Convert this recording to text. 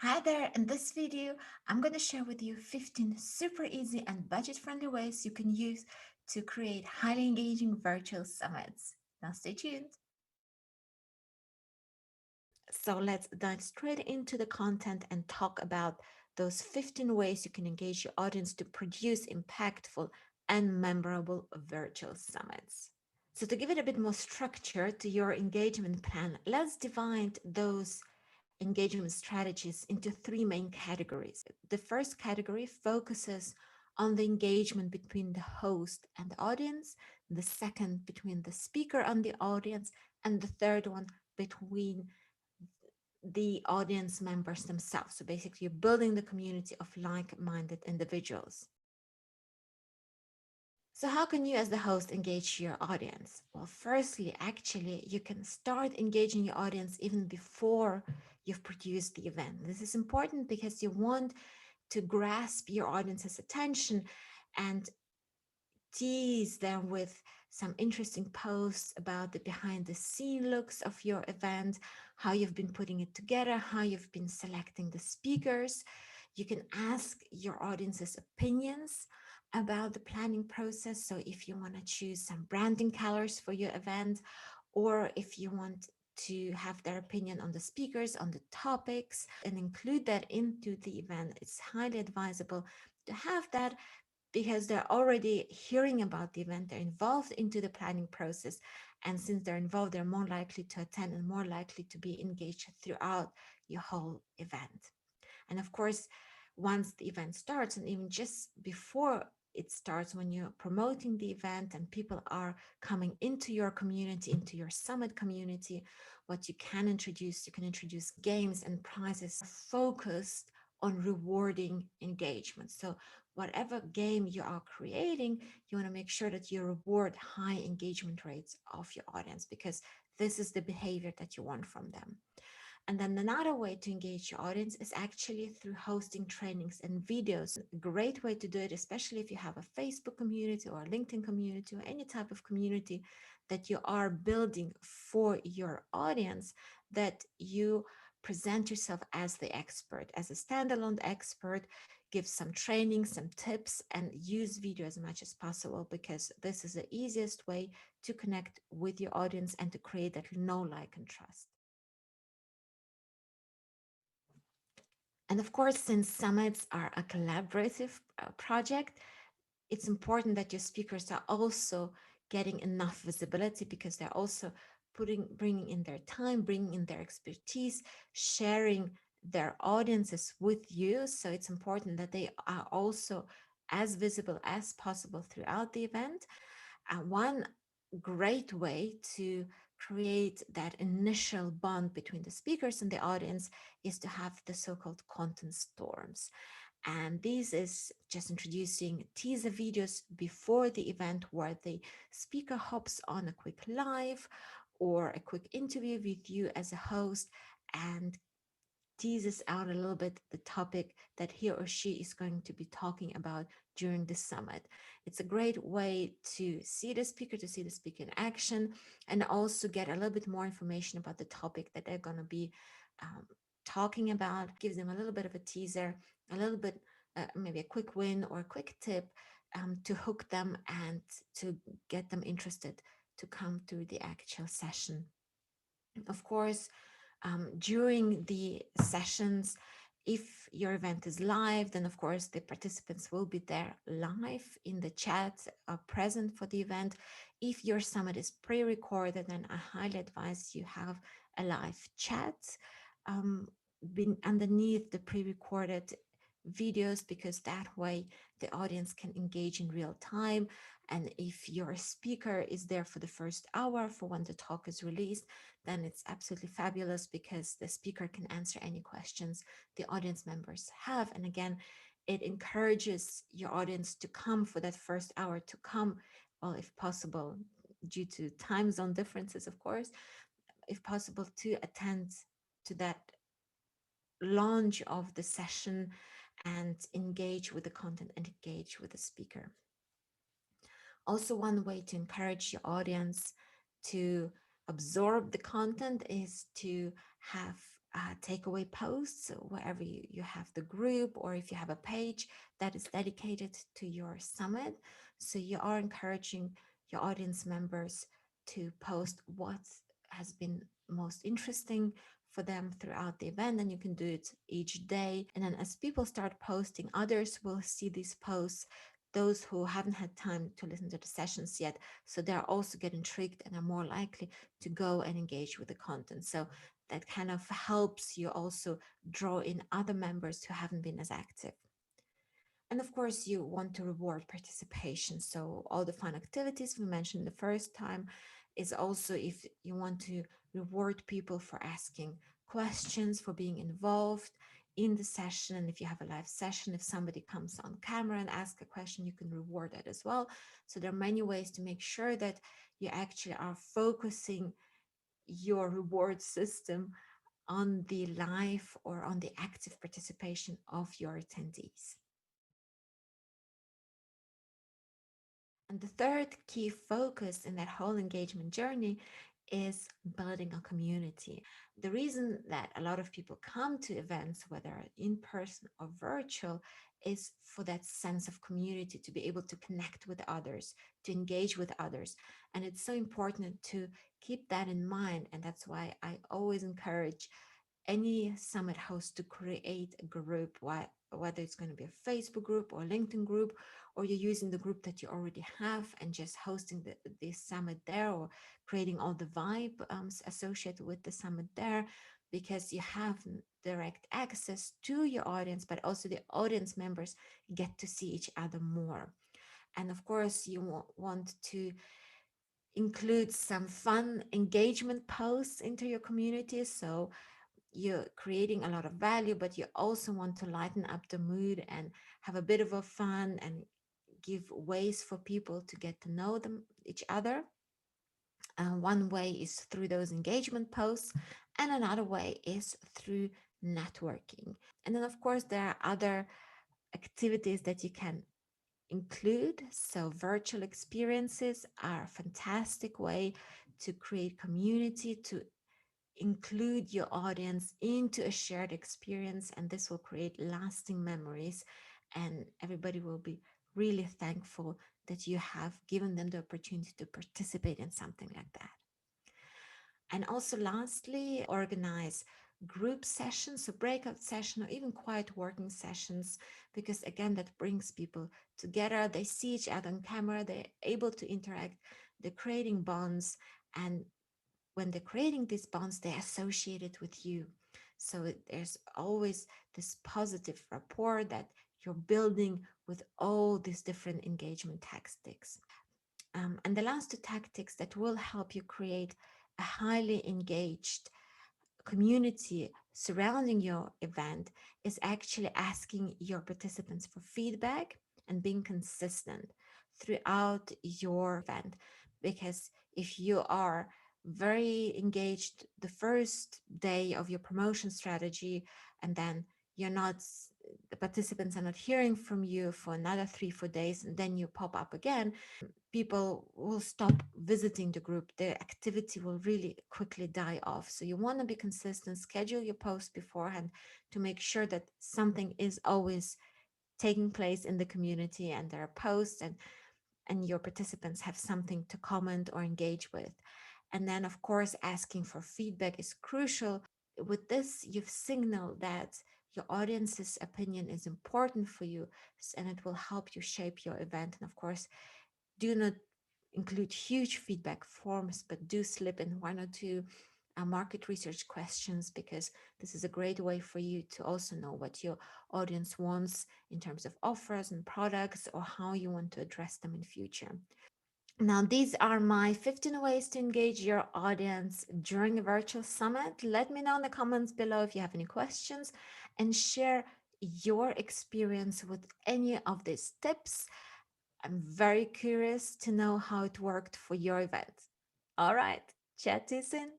Hi there, in this video, I'm going to share with you 15 super easy and budget-friendly ways you can use to create highly engaging virtual summits. Now stay tuned. So let's dive straight into the content and talk about those 15 ways you can engage your audience to produce impactful and memorable virtual summits. So to give it a bit more structure to your engagement plan, let's divide those engagement strategies into three main categories. The first category focuses on the engagement between the host and the audience, the second between the speaker and the audience, and the third one between the audience members themselves. So basically, you're building the community of like-minded individuals. So how can you as the host engage your audience? Well, firstly, actually, you can start engaging your audience even before you've produced the event. This is important because you want to grasp your audience's attention and tease them with some interesting posts about the behind the scene looks of your event, how you've been putting it together, how you've been selecting the speakers. You can ask your audience's opinions about the planning process. So if you want to choose some branding colors for your event, or if you want to have their opinion on the speakers, on the topics, and include that into the event, it's highly advisable to have that because they're already hearing about the event, they're involved into the planning process. And since they're involved, they're more likely to attend and more likely to be engaged throughout your whole event. And of course, once the event starts, and even just before it starts, when you're promoting the event and people are coming into your community, into your summit community, what you can introduce games and prizes focused on rewarding engagement. So whatever game you are creating, you want to make sure that you reward high engagement rates of your audience, because this is the behavior that you want from them. And then another way to engage your audience is actually through hosting trainings and videos. A great way to do it, especially if you have a Facebook community or a LinkedIn community or any type of community that you are building for your audience, that you present yourself as the expert, as a standalone expert, give some training, some tips, and use video as much as possible, because this is the easiest way to connect with your audience and to create that know, like, and trust. And of course, since summits are a collaborative project, it's important that your speakers are also getting enough visibility, because they're also bringing in their time, bringing in their expertise, sharing their audiences with you. So it's important that they are also as visible as possible throughout the event. One great way to create that initial bond between the speakers and the audience is to have the so-called content storms. And this is just introducing teaser videos before the event where the speaker hops on a quick live or a quick interview with you as a host and teases out a little bit the topic that he or she is going to be talking about during the summit. It's a great way to see the speaker, in action, and also get a little bit more information about the topic that they're going to be um, talking about. Gives them a little bit of a teaser, a little bit, maybe a quick win or a quick tip to hook them and to get them interested to come to the actual session. Of course, during the sessions, if your event is live, then of course the participants will be there live in the chat, present for the event. If your summit is pre-recorded, then I highly advise you have a live chat underneath the pre-recorded videos, because that way the audience can engage in real time. And if your speaker is there for the first hour for when the talk is released, then it's absolutely fabulous, because the speaker can answer any questions the audience members have. And again, it encourages your audience to come for that first hour, to come, well, if possible, due to time zone differences, of course, if possible, to attend to that launch of the session and engage with the content and engage with the speaker. Also, one way to encourage your audience to absorb the content is to have takeaway posts wherever you have the group, or if you have a page that is dedicated to your summit. So you are encouraging your audience members to post what has been most interesting for them throughout the event, and you can do it each day. And then as people start posting, others will see these posts, those who haven't had time to listen to the sessions yet, so they're also get intrigued and are more likely to go and engage with the content. So that kind of helps you also draw in other members who haven't been as active. And of course, you want to reward participation. So all the fun activities we mentioned the first time is also if you want to reward people for asking questions, for being involved in the session. And if you have a live session, if somebody comes on camera and asks a question, you can reward that as well. So there are many ways to make sure that you actually are focusing your reward system on the live or on the active participation of your attendees. And the third key focus in that whole engagement journey is building a community. The reason that a lot of people come to events, whether in person or virtual, is for that sense of community, to be able to connect with others, to engage with others. And it's so important to keep that in mind. And that's why I always encourage any summit host to create a group, whether it's going to be a Facebook group or a LinkedIn group, or you're using the group that you already have and just hosting the summit there, or creating all the vibe associated with the summit there, because you have direct access to your audience, but also the audience members get to see each other more. And of course, you want to include some fun engagement posts into your community. So you're creating a lot of value, but you also want to lighten up the mood and have a bit of a fun and give ways for people to get to know each other. One way is through those engagement posts, and another way is through networking. And then, of course, there are other activities that you can include. So virtual experiences are a fantastic way to create community, to include your audience into a shared experience, and this will create lasting memories, and everybody will be really thankful that you have given them the opportunity to participate in something like that. And also lastly, organize group sessions, so breakout session, or even quiet working sessions, because again, that brings people together. They see each other on camera, they're able to interact, they're creating bonds, and when they're creating these bonds, they're associated with you. So there's always this positive rapport that you're building with all these different engagement tactics. And the last two tactics that will help you create a highly engaged community surrounding your event is actually asking your participants for feedback and being consistent throughout your event. Because if you are very engaged the first day of your promotion strategy, and then you're not, the participants are not hearing from you for another 3 4 days, and then you pop up again, people will stop visiting the group. Their activity will really quickly die off. So you want to be consistent, schedule your posts beforehand to make sure that something is always taking place in the community, and there are posts, and your participants have something to comment or engage with. And then, of course, asking for feedback is crucial. With this, you've signaled that your audience's opinion is important for you, and it will help you shape your event. And of course, do not include huge feedback forms, but do slip in one or two market research questions, because this is a great way for you to also know what your audience wants in terms of offers and products, or how you want to address them in future. Now, these are my 15 ways to engage your audience during a virtual summit. Let me know in the comments below if you have any questions, and share your experience with any of these tips. I'm very curious to know how it worked for your event. All right, chat to you soon.